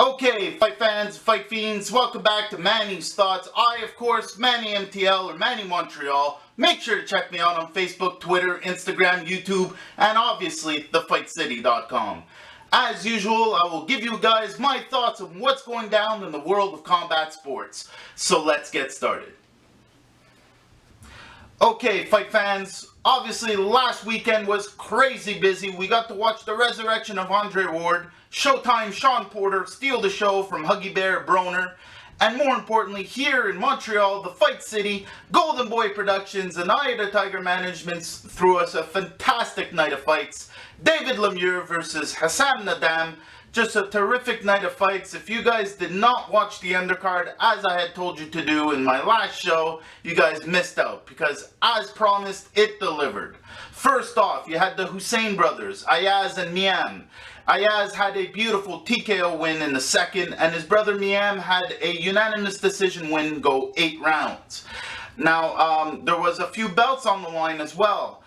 Okay, fight fans, fight fiends, welcome back to Manny's Thoughts. I, of course, Manny MTL or Manny Montreal. Make sure to check me out on Facebook, Twitter, Instagram, YouTube, and obviously thefightcity.com. As usual, I will give you guys my thoughts on what's going down in the world of combat sports. So let's get started. Okay, fight fans, obviously last weekend was crazy busy. We got to watch the resurrection of Andre Ward, Showtime Sean Porter steal the show from Huggy Bear Broner, and more importantly, here in Montreal, the Fight City, Golden Boy Productions, and Eye of the Tiger Managements threw us a fantastic night of fights. David Lemieux versus Hassan Nadam. Just a terrific night of fights. If you guys did not watch the undercard, as I had told you to do in my last show, you guys missed out, because as promised, it delivered. First off, you had the Hussain brothers, Ayaz and Mian. Ayaz had a beautiful TKO win in the second, and his brother Mian had a unanimous decision win, go 8 rounds. Now, there was a few belts on the line as well.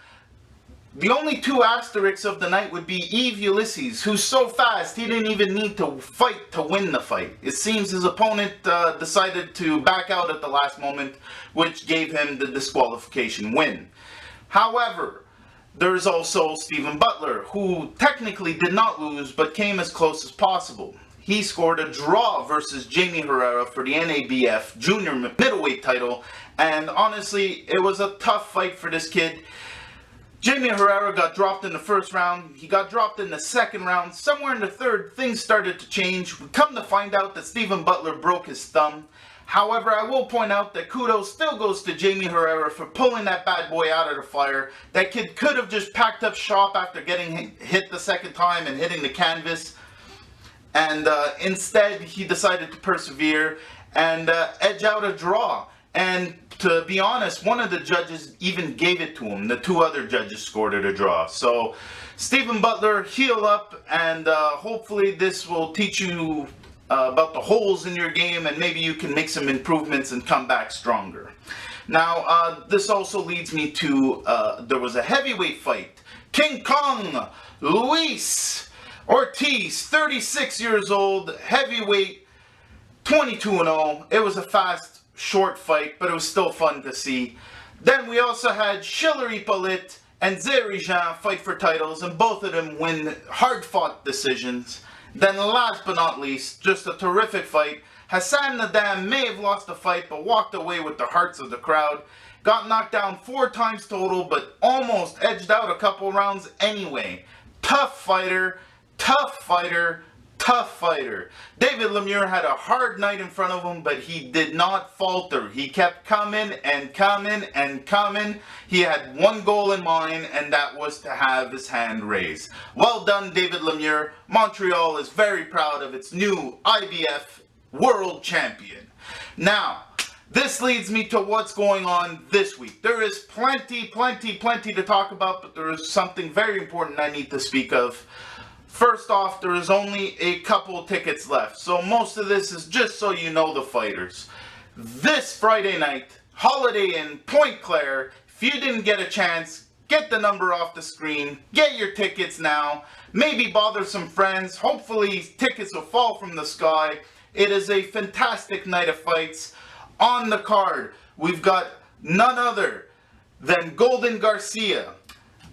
The only 2 asterisks of the night would be Yves Ulysses, who's so fast he didn't even need to fight to win the fight. It seems his opponent decided to back out at the last moment, which gave him the disqualification win. However, there's also Stephen Butler, who technically did not lose, but came as close as possible. He scored a draw versus Jamie Herrera for the NABF junior middleweight title, and honestly, it was a tough fight for this kid. Jamie Herrera got dropped in the first round, he got dropped in the second round, somewhere in the third, things started to change. We come to find out that Stephen Butler broke his thumb. However, I will point out that kudos still goes to Jamie Herrera for pulling that bad boy out of the fire. That kid could have just packed up shop after getting hit the second time and hitting the canvas. And instead, he decided to persevere and edge out a draw. And to be honest, one of the judges even gave it to him. The 2 other judges scored it a draw. So, Stephen Butler, heal up, and hopefully this will teach you about the holes in your game, and maybe you can make some improvements and come back stronger. Now, this also leads me to, there was a heavyweight fight. King Kong, Luis Ortiz, 36 years old, heavyweight, 22-0. It was a fast, short fight, but it was still fun to see. Then we also had Shiller, Hyppolite, and Dierry fight for titles, and both of them win hard-fought decisions. Then last but not least, just a terrific fight. Hassan Nadam may have lost the fight, but walked away with the hearts of the crowd. Got knocked down 4 times total, but almost edged out a couple rounds anyway. Tough fighter, tough fighter, tough fighter. David Lemieux had a hard night in front of him, but he did not falter. He kept coming and coming and coming. He had one goal in mind, and that was to have his hand raised. Well done, David Lemieux. Montreal is very proud of its new IBF World Champion. Now, this leads me to what's going on this week. There is plenty to talk about, but there is something very important I need to speak of. First off, there is only a couple tickets left, so most of this is just so you know the fighters. This Friday night, Holiday Inn, Point Claire. If you didn't get a chance, get the number off the screen, get your tickets now, maybe bother some friends, hopefully tickets will fall from the sky. It is a fantastic night of fights. On the card, we've got none other than Golden Garcia,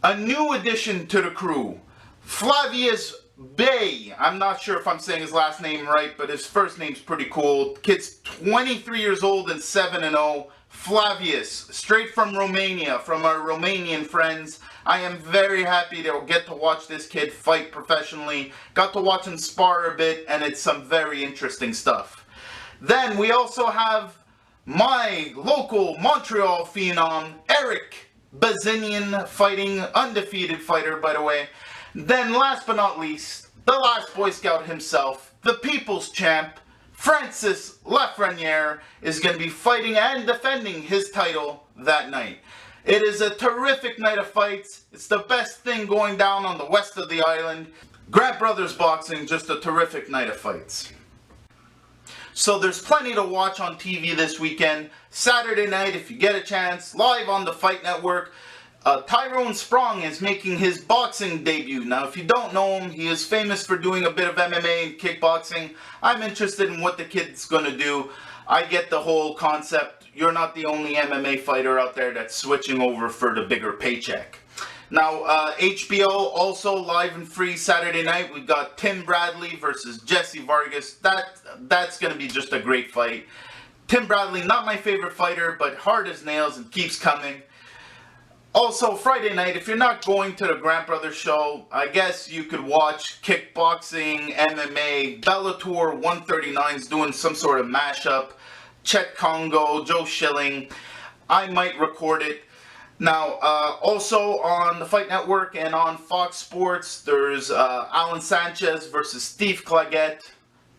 a new addition to the crew. Flavius Bay, I'm not sure if I'm saying his last name right, but his first name's pretty cool. Kid's 23 years old and 7-0. Flavius, straight from Romania, from our Romanian friends. I am very happy to get to watch this kid fight professionally. Got to watch him spar a bit, and it's some very interesting stuff. Then we also have my local Montreal phenom, Erik Bazinyan, fighting, undefeated fighter, by the way. Then last but not least, the last Boy Scout himself, the people's champ, Francis Lafreniere, is going to be fighting and defending his title that night. It is a terrific night of fights. It's the best thing going down on the west of the island. Grant Brothers Boxing, just a terrific night of fights. So there's plenty to watch on TV this weekend. Saturday night, if you get a chance, live on the Fight Network. Tyrone Sprong is making his boxing debut. Now, if you don't know him, he is famous for doing a bit of MMA and kickboxing. I'm interested in what the kid's going to do. I get the whole concept. You're not the only MMA fighter out there that's switching over for the bigger paycheck. Now, HBO also live and free Saturday night. We've got Tim Bradley versus Jesse Vargas. That's going to be just a great fight. Tim Bradley, not my favorite fighter, but hard as nails and keeps coming. Also, Friday night, if you're not going to the Grant Brothers show, I guess you could watch kickboxing, MMA, Bellator 139's doing some sort of mashup. Chet Congo, Joe Schilling. I might record it. Now, also on the Fight Network and on Fox Sports, there's Alan Sanchez versus Steve Claggett.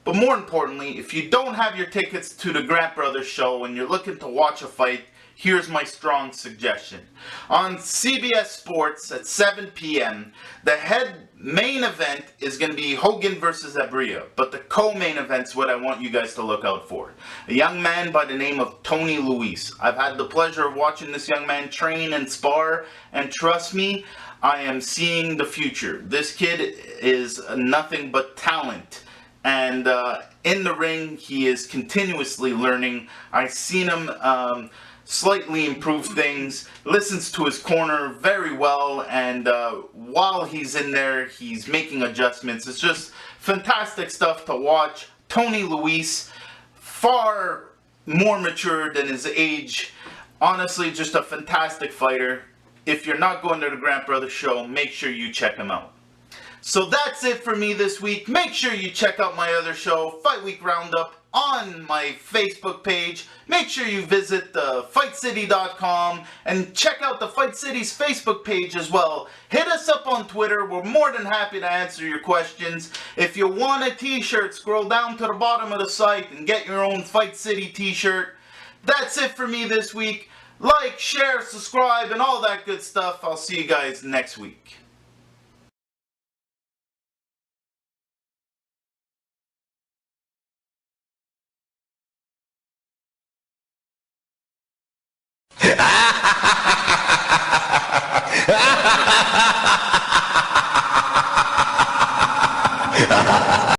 But more importantly, if you don't have your tickets to the Grant Brothers show and you're looking to watch a fight, here's my strong suggestion. On CBS Sports at 7 p.m., the main event is going to be Hogan versus Abria, but the co-main event's what I want you guys to look out for. A young man by the name of Tony Luis. I've had the pleasure of watching this young man train and spar, and trust me, I am seeing the future. This kid is nothing but talent. And in the ring, he is continuously learning. I've seen him slightly improve things, listens to his corner very well, and while he's in there, he's making adjustments. It's just fantastic stuff to watch. Tony Luis, far more mature than his age. Honestly, just a fantastic fighter. If you're not going to the Grant Brothers show, make sure you check him out. So that's it for me this week. Make sure you check out my other show, Fight Week Roundup, on my Facebook page. Make sure you visit fightcity.com and check out the Fight City's Facebook page as well. Hit us up on Twitter. We're more than happy to answer your questions. If you want a t-shirt, scroll down to the bottom of the site and get your own Fight City t-shirt. That's it for me this week. Like, share, subscribe, and all that good stuff. I'll see you guys next week. Ha ha ha ha!